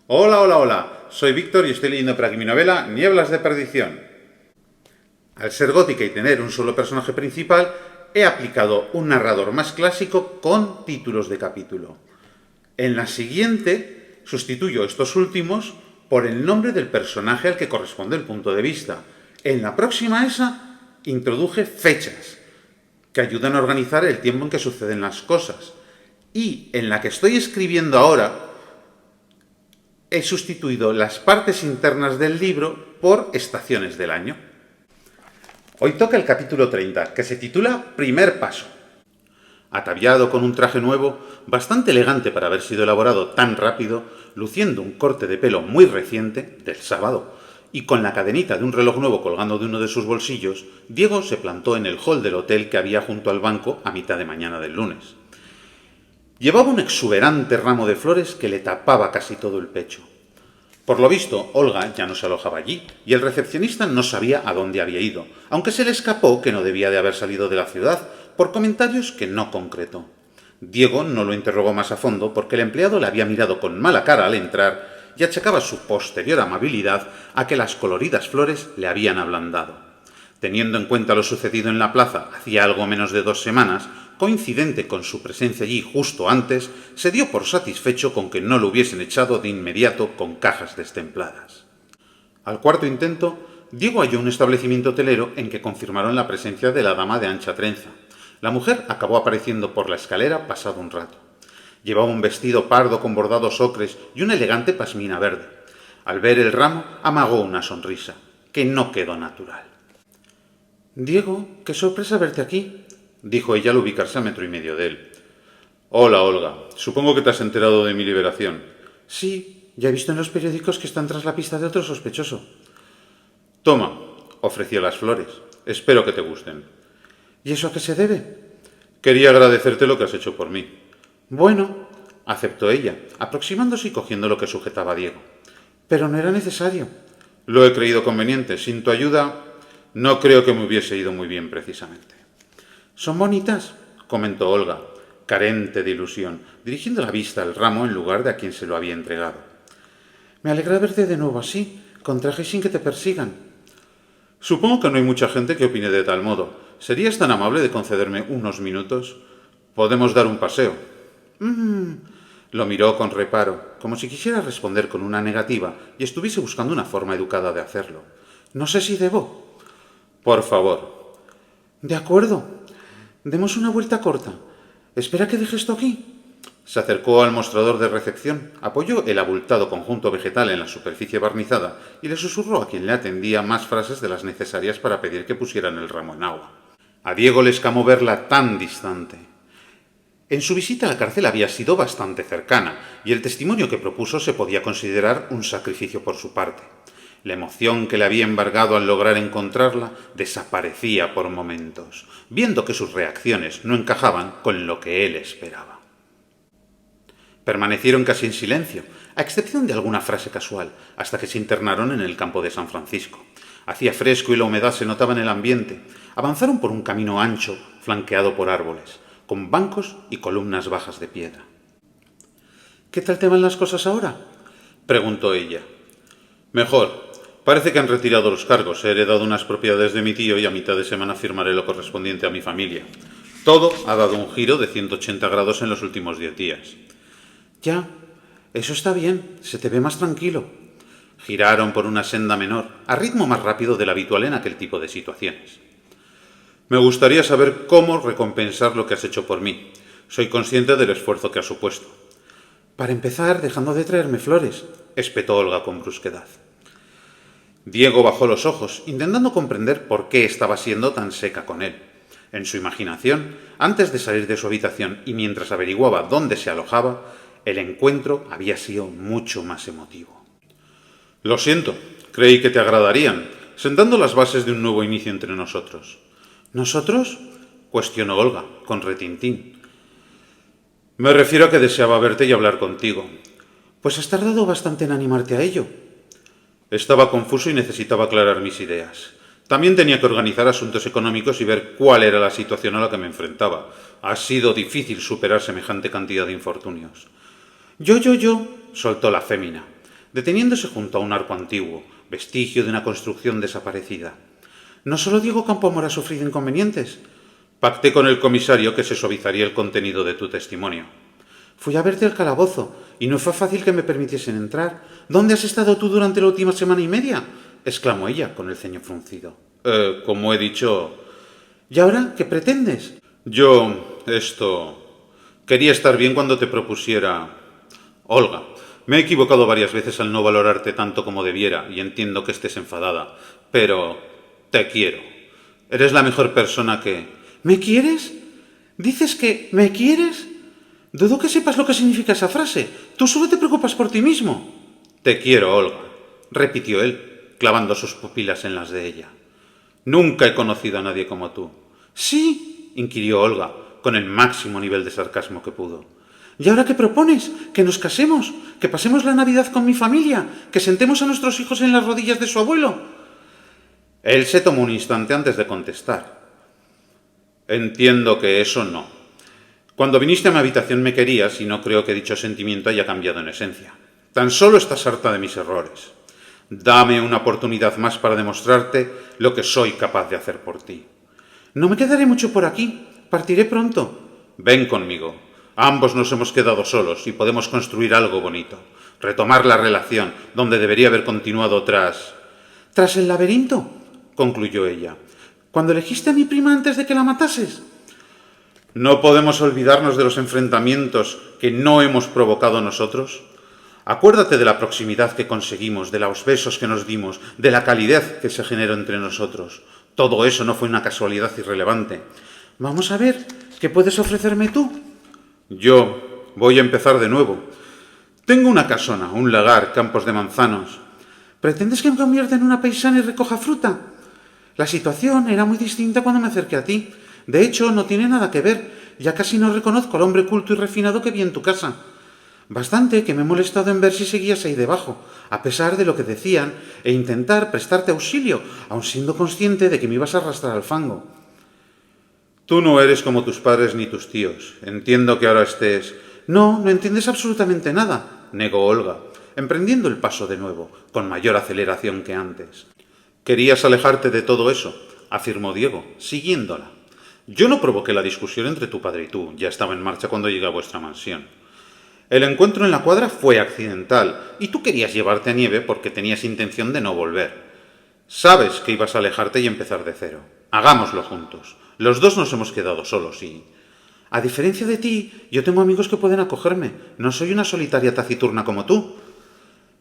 Hola, hola, hola. Soy Víctor y estoy leyendo por aquí mi novela Nieblas de Perdición. Al ser gótica y tener un solo personaje principal, he aplicado un narrador más clásico con títulos de capítulo. En la siguiente, sustituyo estos últimos por el nombre del personaje al que corresponde el punto de vista. En la próxima esa, introduje fechas que ayudan a organizar el tiempo en que suceden las cosas. Y en la que estoy escribiendo ahora, he sustituido las partes internas del libro por estaciones del año. Hoy toca el capítulo 30, que se titula Primer Paso. Ataviado con un traje nuevo, bastante elegante para haber sido elaborado tan rápido, luciendo un corte de pelo muy reciente, del sábado, y con la cadenita de un reloj nuevo colgando de uno de sus bolsillos, Diego se plantó en el hall del hotel que había junto al banco a mitad de mañana del lunes. Llevaba un exuberante ramo de flores que le tapaba casi todo el pecho. Por lo visto, Olga ya no se alojaba allí, y el recepcionista no sabía a dónde había ido, aunque se le escapó que no debía de haber salido de la ciudad, por comentarios que no concretó. Diego no lo interrogó más a fondo porque el empleado le había mirado con mala cara al entrar y achacaba su posterior amabilidad a que las coloridas flores le habían ablandado. Teniendo en cuenta lo sucedido en la plaza hacía algo menos de 2 semanas, coincidente con su presencia allí justo antes, se dio por satisfecho con que no lo hubiesen echado de inmediato con cajas destempladas. Al cuarto intento, Diego halló un establecimiento hotelero en que confirmaron la presencia de la dama de ancha trenza. La mujer acabó apareciendo por la escalera pasado un rato. Llevaba un vestido pardo con bordados ocres y una elegante pasmina verde. Al ver el ramo, amagó una sonrisa, que no quedó natural. «Diego, qué sorpresa verte aquí», dijo ella al ubicarse a 1,5 metros de él. «Hola, Olga. Supongo que te has enterado de mi liberación». «Sí, ya he visto en los periódicos que están tras la pista de otro sospechoso». «Toma», ofreció las flores. «Espero que te gusten». «¿Y eso a qué se debe?» «Quería agradecerte lo que has hecho por mí». «Bueno», aceptó ella, aproximándose y cogiendo lo que sujetaba a Diego. «Pero no era necesario». «Lo he creído conveniente. Sin tu ayuda, no creo que me hubiese ido muy bien precisamente». «¿Son bonitas?», comentó Olga, carente de ilusión, dirigiendo la vista al ramo en lugar de a quien se lo había entregado. «Me alegra verte de nuevo así, con traje y sin que te persigan». «Supongo que no hay mucha gente que opine de tal modo. ¿Serías tan amable de concederme unos minutos? Podemos dar un paseo». Lo miró con reparo, como si quisiera responder con una negativa y estuviese buscando una forma educada de hacerlo. «No sé si debo». «Por favor». «De acuerdo. Demos una vuelta corta. Espera que deje esto aquí». Se acercó al mostrador de recepción, apoyó el abultado conjunto vegetal en la superficie barnizada y le susurró a quien le atendía más frases de las necesarias para pedir que pusieran el ramo en agua. A Diego le escamó verla tan distante. En su visita a la cárcel había sido bastante cercana, y el testimonio que propuso se podía considerar un sacrificio por su parte. La emoción que le había embargado al lograr encontrarla desaparecía por momentos, viendo que sus reacciones no encajaban con lo que él esperaba. Permanecieron casi en silencio, a excepción de alguna frase casual, hasta que se internaron en el campo de San Francisco. Hacía fresco y la humedad se notaba en el ambiente. Avanzaron por un camino ancho, flanqueado por árboles, con bancos y columnas bajas de piedra. «¿Qué tal te van las cosas ahora?», preguntó ella. «Mejor. Parece que han retirado los cargos. He heredado unas propiedades de mi tío y a mitad de semana firmaré lo correspondiente a mi familia. Todo ha dado un giro de 180 grados en los últimos 10 días». «Ya, eso está bien. Se te ve más tranquilo». Giraron por una senda menor, a ritmo más rápido del habitual en aquel tipo de situaciones. «Me gustaría saber cómo recompensar lo que has hecho por mí. Soy consciente del esfuerzo que ha supuesto». «Para empezar, dejando de traerme flores», espetó Olga con brusquedad. Diego bajó los ojos, intentando comprender por qué estaba siendo tan seca con él. En su imaginación, antes de salir de su habitación y mientras averiguaba dónde se alojaba, el encuentro había sido mucho más emotivo. «Lo siento, creí que te agradarían, sentando las bases de un nuevo inicio entre nosotros». «¿Nosotros?», cuestionó Olga, con retintín. «Me refiero a que deseaba verte y hablar contigo». «Pues has tardado bastante en animarte a ello». Estaba confuso y necesitaba aclarar mis ideas. También tenía que organizar asuntos económicos y ver cuál era la situación a la que me enfrentaba. Ha sido difícil superar semejante cantidad de infortunios. Yo, soltó la fémina. deteniéndose junto a un arco antiguo, vestigio de una construcción desaparecida. No solo Diego Campoamor ha sufrido inconvenientes. Pacté con el comisario que se suavizaría el contenido de tu testimonio. Fui a verte al calabozo y no fue fácil que me permitiesen entrar. ¿Dónde has estado tú durante la última semana y media?, exclamó ella con el ceño fruncido. Como he dicho... ¿Y ahora qué pretendes? Quería estar bien cuando te propusiera... Olga, me he equivocado varias veces al no valorarte tanto como debiera y entiendo que estés enfadada, pero te quiero. Eres la mejor persona que... ¿Me quieres? ¿Dices que me quieres? Dudo que sepas lo que significa esa frase. Tú solo te preocupas por ti mismo. Te quiero, Olga, repitió él, clavando sus pupilas en las de ella. Nunca he conocido a nadie como tú. Sí, inquirió Olga, con el máximo nivel de sarcasmo que pudo. ¿Y ahora qué propones? ¿Que nos casemos? ¿Que pasemos la Navidad con mi familia? ¿Que sentemos a nuestros hijos en las rodillas de su abuelo? Él se tomó un instante antes de contestar. Entiendo que eso no. Cuando viniste a mi habitación me querías y no creo que dicho sentimiento haya cambiado en esencia. Tan solo estás harta de mis errores. Dame una oportunidad más para demostrarte lo que soy capaz de hacer por ti. No me quedaré mucho por aquí. Partiré pronto. Ven conmigo. Ambos nos hemos quedado solos y podemos construir algo bonito. Retomar la relación donde debería haber continuado tras... ¿Tras el laberinto?, concluyó ella. ¿Cuando elegiste a mi prima antes de que la matases? ¿No podemos olvidarnos de los enfrentamientos que no hemos provocado nosotros? Acuérdate de la proximidad que conseguimos, de los besos que nos dimos, de la calidez que se generó entre nosotros. Todo eso no fue una casualidad irrelevante. Vamos a ver, ¿qué puedes ofrecerme tú? Yo voy a empezar de nuevo. Tengo una casona, un lagar, campos de manzanos. ¿Pretendes que me convierta en una paisana y recoja fruta? La situación era muy distinta cuando me acerqué a ti. De hecho, no tiene nada que ver. Ya casi no reconozco al hombre culto y refinado que vi en tu casa. Bastante que me he molestado en ver si seguías ahí debajo, a pesar de lo que decían, e intentar prestarte auxilio, aun siendo consciente de que me ibas a arrastrar al fango. Tú no eres como tus padres ni tus tíos. Entiendo que ahora estés... No entiendes absolutamente nada, negó Olga, emprendiendo el paso de nuevo, con mayor aceleración que antes. Querías alejarte de todo eso, afirmó Diego, siguiéndola. Yo no provoqué la discusión entre tu padre y tú, ya estaba en marcha cuando llegué a vuestra mansión. El encuentro en la cuadra fue accidental, y tú querías llevarte a Nieve porque tenías intención de no volver. Sabes que ibas a alejarte y empezar de cero. Hagámoslo juntos. Los dos nos hemos quedado solos y... A diferencia de ti, yo tengo amigos que pueden acogerme. No soy una solitaria taciturna como tú.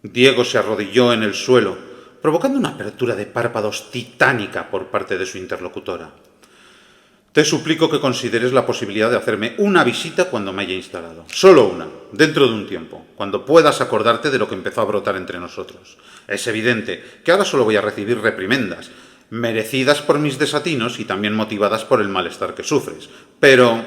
Diego se arrodilló en el suelo, provocando una apertura de párpados titánica por parte de su interlocutora. Te suplico que consideres la posibilidad de hacerme una visita cuando me haya instalado. Solo una, dentro de un tiempo, cuando puedas acordarte de lo que empezó a brotar entre nosotros. Es evidente que ahora solo voy a recibir reprimendas, merecidas por mis desatinos y también motivadas por el malestar que sufres. Pero,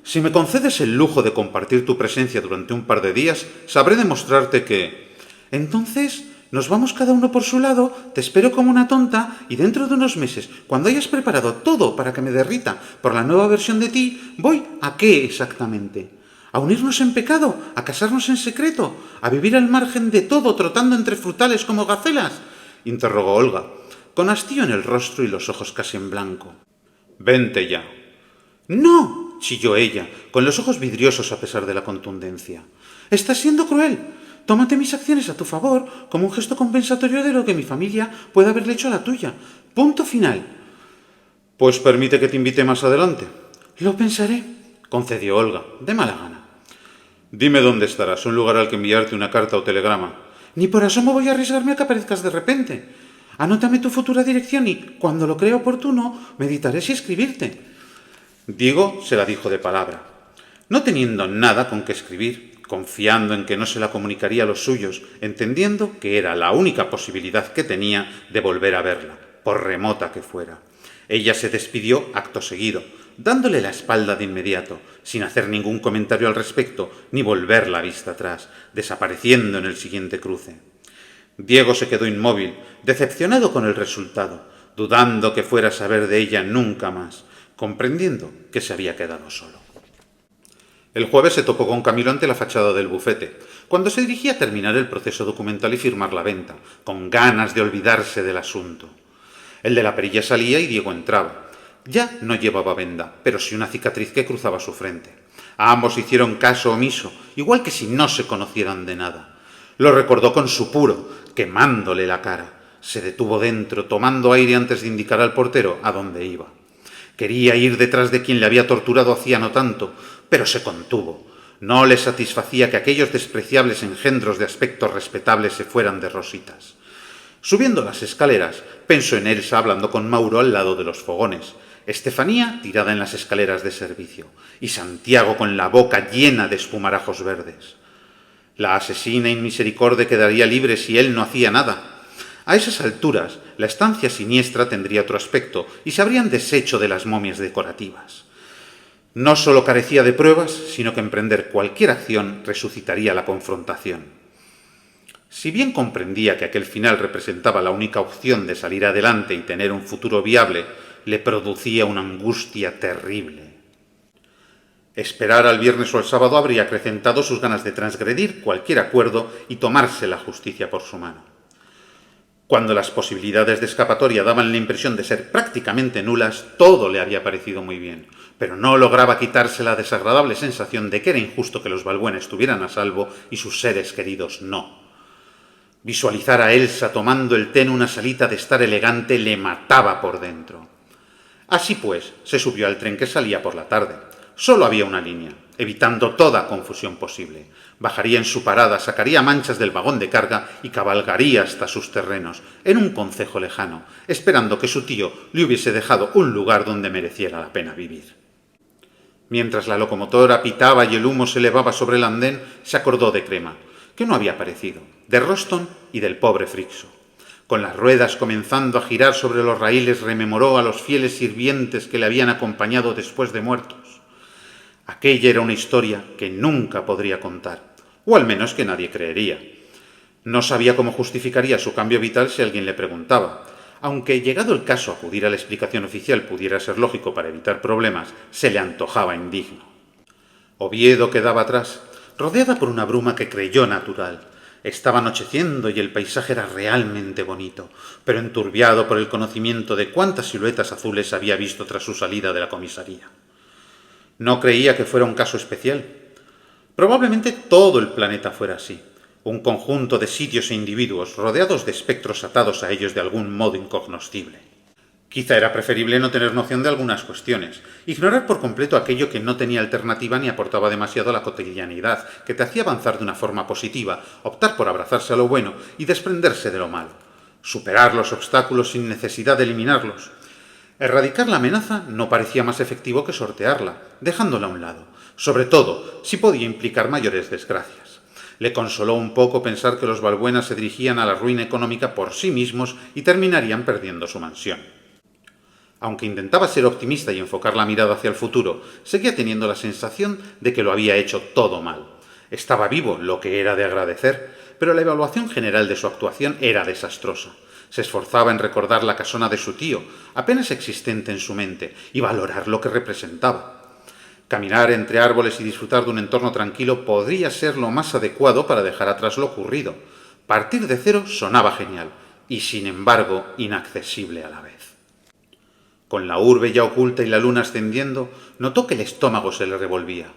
si me concedes el lujo de compartir tu presencia durante un par de días, sabré demostrarte que... Entonces, nos vamos cada uno por su lado, te espero como una tonta y dentro de unos meses, cuando hayas preparado todo para que me derrita por la nueva versión de ti, voy ¿a qué exactamente? ¿A unirnos en pecado? ¿A casarnos en secreto? ¿A vivir al margen de todo trotando entre frutales como gacelas? Interrogó Olga, con hastío en el rostro y los ojos casi en blanco. Vente ya. ¡No!, chilló ella, con los ojos vidriosos a pesar de la contundencia. Estás siendo cruel. Tómate mis acciones a tu favor como un gesto compensatorio de lo que mi familia puede haberle hecho a la tuya. Punto final. Pues permite que te invite más adelante. Lo pensaré, concedió Olga, de mala gana. Dime dónde estarás, un lugar al que enviarte una carta o telegrama. Ni por asomo voy a arriesgarme a que aparezcas de repente. Anótame tu futura dirección y, cuando lo crea oportuno, meditaré si escribirte. Diego se la dijo de palabra. No teniendo nada con qué escribir, confiando en que no se la comunicaría a los suyos, entendiendo que era la única posibilidad que tenía de volver a verla, por remota que fuera. Ella se despidió acto seguido, dándole la espalda de inmediato, sin hacer ningún comentario al respecto, ni volver la vista atrás, desapareciendo en el siguiente cruce. Diego se quedó inmóvil, decepcionado con el resultado, dudando que fuera a saber de ella nunca más, comprendiendo que se había quedado solo. El jueves se topó con Camilo ante la fachada del bufete. cuando se dirigía a terminar el proceso documental y firmar la venta, con ganas de olvidarse del asunto. El de la perilla salía y Diego entraba. Ya no llevaba venda, pero sí una cicatriz que cruzaba su frente. A ambos hicieron caso omiso, igual que si no se conocieran de nada. Lo recordó con supuro, quemándole la cara. Se detuvo dentro, tomando aire antes de indicar al portero a dónde iba. Quería ir detrás de quien le había torturado hacía no tanto, pero se contuvo. No le satisfacía que aquellos despreciables engendros de aspecto respetable se fueran de rositas. Subiendo las escaleras, pensó en Elsa hablando con Mauro al lado de los fogones, Estefanía tirada en las escaleras de servicio, y Santiago con la boca llena de espumarajos verdes. La asesina inmisericorde quedaría libre si él no hacía nada. A esas alturas, la estancia siniestra tendría otro aspecto y se habrían deshecho de las momias decorativas. No solo carecía de pruebas, sino que emprender cualquier acción resucitaría la confrontación. Si bien comprendía que aquel final representaba la única opción de salir adelante y tener un futuro viable, le producía una angustia terrible. Esperar al viernes o al sábado habría acrecentado sus ganas de transgredir cualquier acuerdo y tomarse la justicia por su mano. Cuando las posibilidades de escapatoria daban la impresión de ser prácticamente nulas, todo le había parecido muy bien, pero no lograba quitarse la desagradable sensación de que era injusto que los Balbuena estuvieran a salvo y sus seres queridos no. Visualizar a Elsa tomando el té en una salita de estar elegante le mataba por dentro. Así pues, se subió al tren que salía por la tarde. Solo había una línea, evitando toda confusión posible. Bajaría en su parada, sacaría manchas del vagón de carga y cabalgaría hasta sus terrenos, en un concejo lejano, esperando que su tío le hubiese dejado un lugar donde mereciera la pena vivir. Mientras la locomotora pitaba y el humo se elevaba sobre el andén, se acordó de Crema, que no había aparecido, de Roston y del pobre Frixo. Con las ruedas comenzando a girar sobre los raíles, rememoró a los fieles sirvientes que le habían acompañado después de muertos. Aquella era una historia que nunca podría contar, o al menos que nadie creería. No sabía cómo justificaría su cambio vital si alguien le preguntaba. Aunque llegado el caso acudir a la explicación oficial pudiera ser lógico para evitar problemas, se le antojaba indigno. Oviedo quedaba atrás, rodeada por una bruma que creyó natural. Estaba anocheciendo y el paisaje era realmente bonito, pero enturbiado por el conocimiento de cuántas siluetas azules había visto tras su salida de la comisaría. No creía que fuera un caso especial. Probablemente todo el planeta fuera así, un conjunto de sitios e individuos rodeados de espectros atados a ellos de algún modo incognoscible. Quizá era preferible no tener noción de algunas cuestiones, ignorar por completo aquello que no tenía alternativa ni aportaba demasiado a la cotidianidad, que te hacía avanzar de una forma positiva, optar por abrazarse a lo bueno y desprenderse de lo malo, superar los obstáculos sin necesidad de eliminarlos. Erradicar la amenaza no parecía más efectivo que sortearla, dejándola a un lado, sobre todo si podía implicar mayores desgracias. Le consoló un poco pensar que los Balbuena se dirigían a la ruina económica por sí mismos y terminarían perdiendo su mansión. Aunque intentaba ser optimista y enfocar la mirada hacia el futuro, seguía teniendo la sensación de que lo había hecho todo mal. Estaba vivo, lo que era de agradecer, pero la evaluación general de su actuación era desastrosa. Se esforzaba en recordar la casona de su tío, apenas existente en su mente, y valorar lo que representaba. Caminar entre árboles y disfrutar de un entorno tranquilo podría ser lo más adecuado para dejar atrás lo ocurrido. Partir de cero sonaba genial, y sin embargo inaccesible a la vez. Con la urbe ya oculta y la luna ascendiendo, notó que el estómago se le revolvía.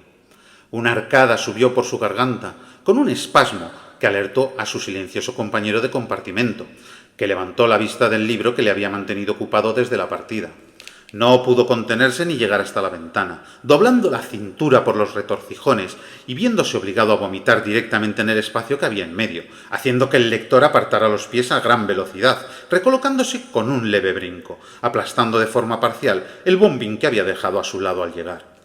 Una arcada subió por su garganta, con un espasmo que alertó a su silencioso compañero de compartimento, que levantó la vista del libro que le había mantenido ocupado desde la partida. No pudo contenerse ni llegar hasta la ventana, doblando la cintura por los retorcijones y viéndose obligado a vomitar directamente en el espacio que había en medio, haciendo que el lector apartara los pies a gran velocidad, recolocándose con un leve brinco, aplastando de forma parcial el bombín que había dejado a su lado al llegar.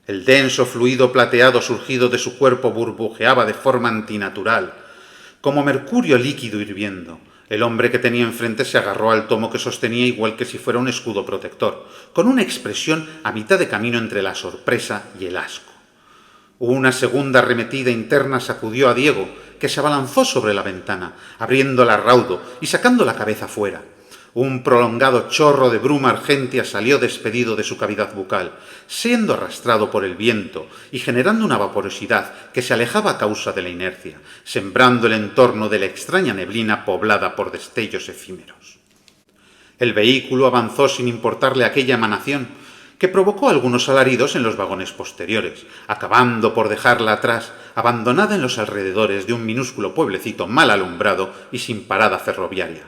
El denso fluido plateado surgido de su cuerpo burbujeaba de forma antinatural, como mercurio líquido hirviendo. El hombre que tenía enfrente se agarró al tomo que sostenía igual que si fuera un escudo protector, con una expresión a mitad de camino entre la sorpresa y el asco. Una segunda arremetida interna sacudió a Diego, que se abalanzó sobre la ventana, abriéndola a raudo y sacando la cabeza fuera. Un prolongado chorro de bruma argentea salió despedido de su cavidad bucal, siendo arrastrado por el viento y generando una vaporosidad que se alejaba a causa de la inercia, sembrando el entorno de la extraña neblina poblada por destellos efímeros. El vehículo avanzó sin importarle aquella emanación, que provocó algunos alaridos en los vagones posteriores, acabando por dejarla atrás, abandonada en los alrededores de un minúsculo pueblecito mal alumbrado y sin parada ferroviaria.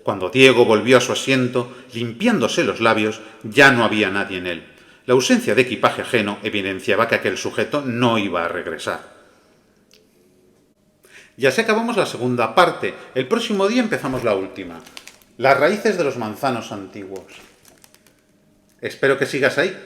Cuando Diego volvió a su asiento, limpiándose los labios, ya no había nadie en él. La ausencia de equipaje ajeno evidenciaba que aquel sujeto no iba a regresar. Ya se acabamos la segunda parte. El próximo día empezamos la última. Las raíces de los manzanos antiguos. Espero que sigas ahí.